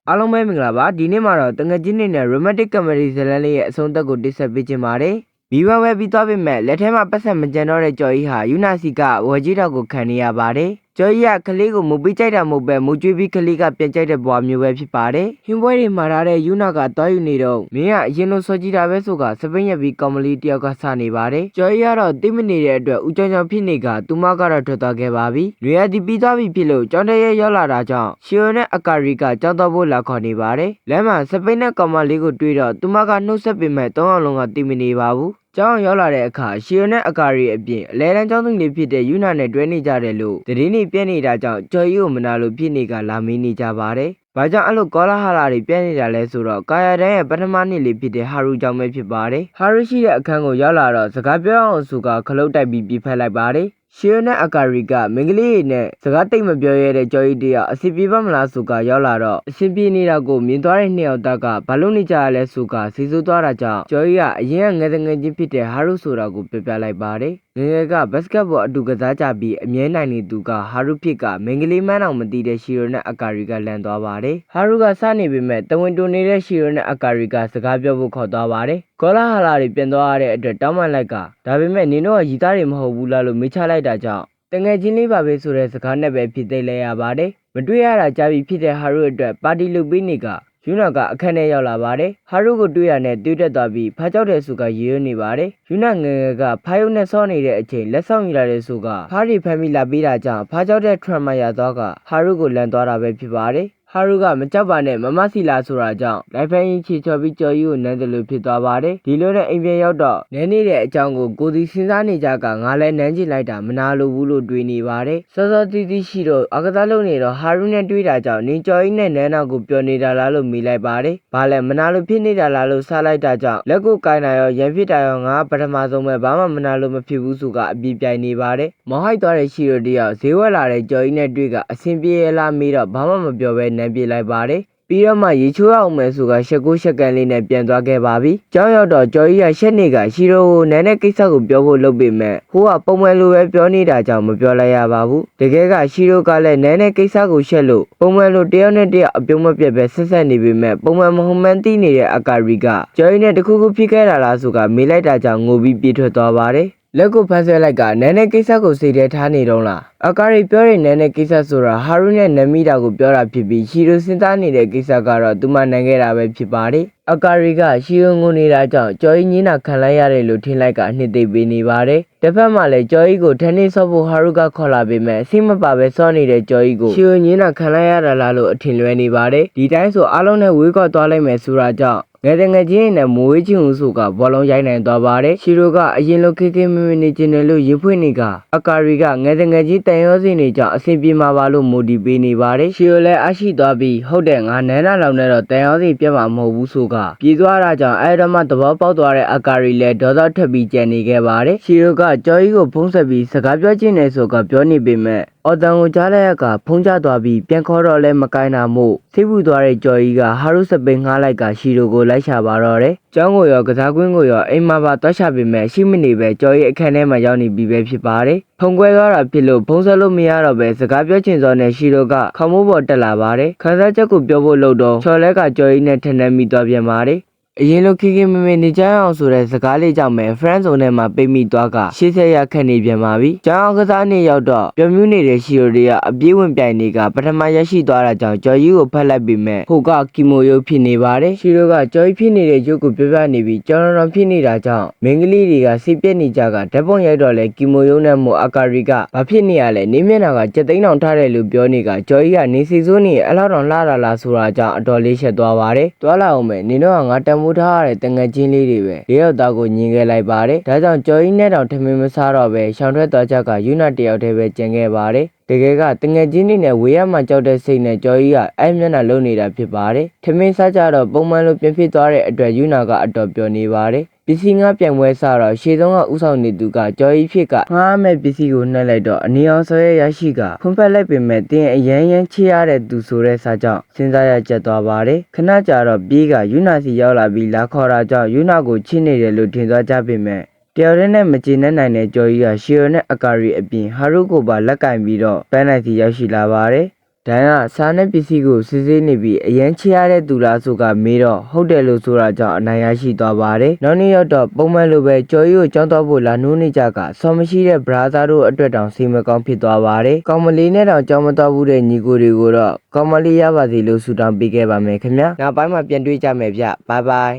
အားလုံးပဲမင်္ဂလာပါဒီနေ့မှာတော့တငယ်ချင်းတွေနဲ့ romantic comedy ဇာတ်လမ်းလေးရဲ့အဆုံးသတ်ကိုတင်ဆက်ပေးခြင်းပါတယ်မိဘဝဲပြီးသွားပေမဲ့လက်ထဲမှာပတ်ဆက်မကြံတော့တဲ့ကျော်ကြီးဟာယူနာစီကဝေကြီးတော်ကိုခံနေရပါတယ်ကျော်ကြီးကကလေးကိုမူပေးကြိုက်တာမဟုတ်ပဲမူကျွေးပြီးကလေးကပြန်ကြိုက်တဲ့ဘဝမျိုးပဲဖြစ်ပါတယ်ဟင်းပွဲတွေမှာထားတဲ့ယူနာကတွားယူနေတော့မင်းကအရင်လိုစောကြည့်တာပဲဆိုကစပိန်ရက်ပြီးကောင်မလေးတယောက်ကစနေပါတယ်ကျော်ကြီးကတော့တိမနေတဲ့အတွက်ဦးကြောင်ကြောင်ဖြစ်နေကသူမကတော့ထွက်သွားခဲ့ပါပြီလွေရတီပြီးသွားပြီဖြစ်လို့ကျောင်းတရဲရောက်လာတာကြောင့်ရှီယိုနဲ့အကာရီကကြောင်းတော့ဖို့လာခေါ်နေပါတယ်လမ်းမှာစပိန်နဲ့ကောင်မလေးကိုတွေ့တော့သူမကနှုတ်ဆက်ပေမဲ့၃အောင်လုံးကတိမနေပါဘူးကျောင်းရောက်လာတဲ့အခါရှီယိုနဲ့အကာရီအပြင်အလဲတန်းကျောင်းသူတွေဖြစ်တဲ့ယူနာနဲ့တွဲနေကြတယ်လို့သတင်းတွေပြနေတာကြောင့်ကျော်ကြီးကိုမနာလို့ဖြစ်နေကလာမင်းနေကြပါတယ်။ဘာကြောင့်အဲ့လိုကောလာဟာလာတွေပြနေတာလဲဆိုတော့ကာယာတန်းရဲ့ပထမနှစ်လေးဖြစ်တဲ့ဟာရူကြောင့်ပဲဖြစ်ပါတယ်။ဟာရူရှိတဲ့အခန်းကိုရောက်လာတော့စကားပြောအောင်ဆိုကခလုတ်တိုက်ပြီးပြဖက်လိုက်ပါတယ်။ရှီယိုနဲ့အကာရီကမင်္ဂလိနဲ့စကားတိတ်မပြောရတဲ့ကျော်ကြီးတယောက်အစီပြေပါမလားဆိုကရောက်လာတော့အစီပြေနေတာကိုမြင်သွားတဲ့နှစ်ယောက်သားကဘာလို့နေကြရလဲဆိုကစီစိုးသွားတာကြောင့်ကျော်ကြီးကအရင်ကငယ်ငယ်ချင်းဖြစ်တဲ့ဟာရုဆိုတာကိုပြပြလိုက်ပါတယ်ငယ်ငယ်ကဘတ်စကတ်ဘောအတူကစားကြပြီးအမြဲနိုင်နေသူကဟာရုဖြစ်ကမင်္ဂလိမန်းအောင်မသိတဲ့ရှီယိုနဲ့အကာရီကလန်သွားပါတယ်ဟာရုကစနေပေမဲ့တဝင်းတူနေတဲ့ရှီယိုနဲ့အကာရီကစကားပြောဖို့ခေါ်သွားပါတယ်ကောလာဟာလာတွေပြန်သွားရတဲ့အတွက်တောင်းပန်လိုက်ကဒါပေမဲ့နင်တို့ကရီသားတွေမဟုတ်ဘူးလားလို့မေးချလိုက်တာကြောင့်တငယ်ချင်းလေးပါပဲဆိုတဲ့စကားနဲ့ပဲဖြစ်သိလဲရပါတယ်မတွေ့ရတာကြာပြီဖြစ်တဲ့ဟာရုအတွက်ပါတီလုပ်ပေးနေကယူနာကအခန်းထဲရောက်လာပါတယ်ဟာရုကိုတွေ့ရတဲ့တွေ့တက်သွားပြီးဖားကြောက်တဲ့ဆိုကရေရွနေပါတယ်ယူနာငယ်ငယ်ကဖားယုံနဲ့စောနေတဲ့အချိန်လက်ဆောင်ယူလာတဲ့ဆိုကဖားရီဖမ်းမိလာပေးတာကြောင့်ဖားကြောက်တဲ့ထရမယာသွားကဟာရုကိုလန်သွားတာပဲဖြစ်ပါတယ်ဟာရုကမကြောက်ပါနဲ့မမစီလာဆိုတာကြောင့်လိုက်ဖန်ရင်ချီချော်ပြီးကြော်ကြီးကိုနန်းတယ်လို့ဖြစ်သွားပါတယ်ဒီလိုနဲ့အိမ်ပြန်ရောက်တော့နန်းနေတဲ့အကြောင်းကိုဒီစဉ်းစားနေကြကငါလဲနန်းချလိုက်တာမနာလိုဘူးလို့တွေးနေပါတယ်စောစောတီးတီးရှိတော့အကစားလုပ်နေတော့ဟာရုနဲ့တွေးတာကြောင့်နင်ကြော်ကြီးနဲ့နန်းတော်ကိုပြောနေတာလားလို့မေးလိုက်ပါတယ်ဘာလဲမနာလိုဖြစ်နေတာလားလို့စားလိုက်တာကြောင့်လက်ကိုကိုင်းတာရောရံဖြစ်တာရောငါပထမဆုံးပဲဘာမှမနာလိုမဖြစ်ဘူးဆိုကအပြေးပြိုင်နေပါတယ်မောင်ဟိုက်သွားတဲ့ရှိတော့တယောက်ဈေးဝက်လာတဲ့ကြော်ကြီးနဲ့တွေးကအဆင်ပြေလားမေးတော့ဘာမှမပြောဘဲနန်းပြေးလိုက်ပါတယ်ပြီးတော့မှရေချိုးအောင်မယ်ဆိုကရှက်ကိုရှက်ကန်လေးနဲ့ပြန်သွားခဲ့ပါပြီ။ကျောင်းရောက်တော့ကျော်ကြီးကရှက်နေကရှီရိုကိုနန်းတဲ့ကိစ္စကိုပြောဖို့လုပ်ပေမဲ့ဟိုကပုံမှန်လိုပဲပြောနေတာကြောင့်မပြောလိုက်ရပါဘူး။တကယ်ကရှီရိုကလည်းနန်းတဲ့ကိစ္စကိုရှက်လို့ပုံမှန်လိုတယောက်နဲ့တယောက်အပြုံးမပြတ်ပဲဆက်ဆက်နေပေမဲ့ပုံမှန်မဟုတ်မှန်းသိနေတဲ့အကာရီကကျော်ကြီးနဲ့တခုခုဖြစ်ခဲ့တာလားဆိုကမေးလိုက်တာကြောင့်ငိုပြီးပြေးထွက်သွားပါတယ်။လက်ကိုဖမ်းဆွဲလိုက်ကနန်းတဲ့ကိစ္စကိုစိတ်ထဲထားနေတော့လားအကာရီပြောတဲ့နန်းတဲ့ကိစ္စဆိုတာဟာရုနဲ့နမီတာကိုပြောတာဖြစ်ပြီးရှီရိုစဉ်းစားနေတဲ့ကိစ္စကတော့သူမနိုင်ခဲ့တာပဲဖြစ်ပါတယ်အကာရီကရှီယိုငိုနေတာကြောင့်ကျော်ကြီးညင်းတာခံလိုက်ရတယ်လို့ထင်လိုက်ကအနှစ်သိပ်ပေးနေပါတယ်တစ်ဖက်မှာလည်းကျော်ကြီးကိုထန်းနေဆော့ဖို့ဟာရုကခေါ်လာပေမဲ့အစိမပါပဲစောနေတဲ့ကျော်ကြီးကိုရှီယိုညင်းတာခံလိုက်ရတာလားလို့အထင်လွဲနေပါတယ်ဒီတိုင်းဆိုအားလုံးနဲ့ဝေးကွာသွားလိုက်မယ်ဆိုတာကြောင့်ငယ်ငယ်ချင်းနဲ့မိုးဝေးချင်းဦးဆိုကဘောလုံးရိုက်နိုင်သွားပါတယ်ရှီရိုကအရင်လိုခေခေမမနေချင်တယ်လို့ရင်ဖွင့်နေကအကာရီကငယ်ငယ်ချင်းတန်ရောစင်းနေကြောင့်အဆင်ပြေမှာပါလို့မိုဒီပေးနေပါတယ်ရှီရိုလည်းအရှိသွားပြီးဟုတ်တယ်ငါနန်းနာလောက်နဲ့တော့တန်ရောစင်းပြတ်မှာမဟုတ်ဘူးဆိုကပြေးသွားတာကြောင့်အဲ့တော့မှသဘောပေါက်သွားတဲ့အကာရီလည်းဒေါသထွက်ပြီးကြံနေခဲ့ပါတယ်ရှီရိုကကြော်ကြီးကိုဖုံးဆက်ပြီးစကားပြောချင်တယ်ဆိုကပြောနေပေမဲ့အော်တန်ကိုကြားလိုက်ရကဖုံးချသွားပြီးပြန်ခေါ်တော့လဲမကိုင်းတာမို့စိတ်ပူသွားတဲ့ကျော်ကြီးကဟာရုစပိန်ငှားလိုက်ကရှီရိုကိုလိုက်ရှာပါတော့တယ်။ကျောင်းကိုရောကစားကွင်းကိုရောအိမ်မှာပါတွားရှာပေမဲ့ရှိမနေပဲကျော်ကြီးအခန်းထဲမှာရောက်နေပြီးပဲဖြစ်ပါတယ်။ဖုံကွဲသွားတာဖြစ်လို့ဖုံးဆက်လို့မရတော့ပဲစကားပြောချင်စောနဲ့ရှီရိုကခေါင်းမိုးပေါ်တက်လာပါတယ်။ခန်းစားချက်ကိုပြောဖို့လို့တော့ချော်လက်ကကျော်ကြီးနဲ့ထန်ထန်မိသွားပြန်ပါတယ်။အရင်လိုခေခေမမေနေကြအောင်ဆိုတဲ့စကားလေးကြောင့်ပဲ friend zone ထဲမှာပိတ်မိသွားကရှေ့ဆက်ရခက်နေပြန်ပါပြီ။ကျောင်းကစားနေရောက်တော့ပျော်မြူးနေတဲ့ရှီရိုတွေကအပြေးဝင်ပြိုင်နေကပထမရရှိသွားတာကြောင့်ကျော်ကြီးကိုဖက်လိုက်ပြီးမဲ့ဟိုကကီမိုယုတ်ဖြစ်နေပါတယ်။ရှီရိုကကျော်ကြီးဖြစ်နေတဲ့ရုပ်ကိုပြပြနေပြီးကျောင်းတော်ဖြစ်နေတာကြောင့်မင်းကလေးတွေကစိတ်ပြက်နေကြကဓာတ်ပုံရိုက်တော့လဲကီမိုယုတ်နဲ့မို့အကာရီကဘာဖြစ်နေရလဲနေမျက်နှာကကြက်သိန်းတောင်ထားတယ်လို့ပြောနေကကျော်ကြီးကနေစီစိုးနေအလောက်တောင်လှတာလားဆိုတာကြောင့်အတော်လေးရှက်သွားပါတယ်။တွားလာအောင်မယ်နင်တို့ကငါတန်မိုးထားရတဲ့တငယ်ချင်းလေးတွေပဲလေးယောက်သားကိုညင်ခဲ့လိုက်ပါတယ်ဒါကြောင့်ကျော်ကြီးနဲ့တောင်ထမင်းမစားတော့ပဲရှောင်ထွက်သွားကြကယူနာတယောက်တည်းပဲကျန်ခဲ့ပါတယ်တကယ်ကတငယ်ချင်းတွေနဲ့ဝေးရမှကြောက်တဲ့စိတ်နဲ့ကျော်ကြီးကအဲ့မျက်နှာလုံးနေတာဖြစ်ပါတယ်ထမင်းစားကြတော့ပုံမှန်လိုပြန်ဖြစ်သွားတဲ့အတွက်ယူနာကအတော်ပျော်နေပါတယ်ပစ္စည်းငါပြန်ပွဲစားတော့ရှေ့ဆုံးကဥဆောင်နေသူကကျော်ကြီးဖြစ်ကငါးမဲ့ပစ္စည်းကိုနှက်လိုက်တော့အနီအောင်ဆွဲရရှိကဖွင့်ဖက်လိုက်ပေမဲ့တင်းအရန်ချေရတဲ့သူဆိုတဲ့စားကြောင့်စဉ်းစားရကြက်သွားပါတယ်ခဏကြာတော့ပြေးကယူနာစီရောက်လာပြီးလာခေါ်တာကြောင့်ယူနာကိုချစ်နေတယ်လို့ထင်သွားကြပေမဲ့တယောက်တည်းနဲ့မကျေနပ်နိုင်တဲ့ကျော်ကြီးကရှီယိုနဲ့အကာရီအပြင်ဟာရုကိုပါလက်ကင်ပြီးတော့ပန်းနိုင်စီရောက်ရှိလာပါတယ် ဒန်ကစားနဲ့ပစ္စည်းကိုစစ်ဆေးနေပြီးအရန်ချရတဲ့သူလားဆိုကမေးတော့ဟုတ်တယ်လို့ဆိုတာကြောင့်အနိုင်ရရှိသွားပါတယ်နောက်နေ့ရောက်တော့ပုံမှန်လိုပဲကျော်ကြီးကိုကြောင်းတော့ဖို့လာနှိုးနေကြကစော်မရှိတဲ့ဘရာသာတို့အတွက်တောင်စိတ်မကောင်းဖြစ်သွားပါတယ်ကောင်မလေးနဲ့တောင်ကြောင်းမတော့ဘူးတဲ့ညီကိုတွေကိုတော့ကောင်မလေးရပါစေလို့ဆုတောင်းပေးခဲ့ပါမယ်ခင်ဗျာနောက်ပိုင်းမှာပြန်တွေ့ကြမယ်ဗျဘိုင်ဘိုင်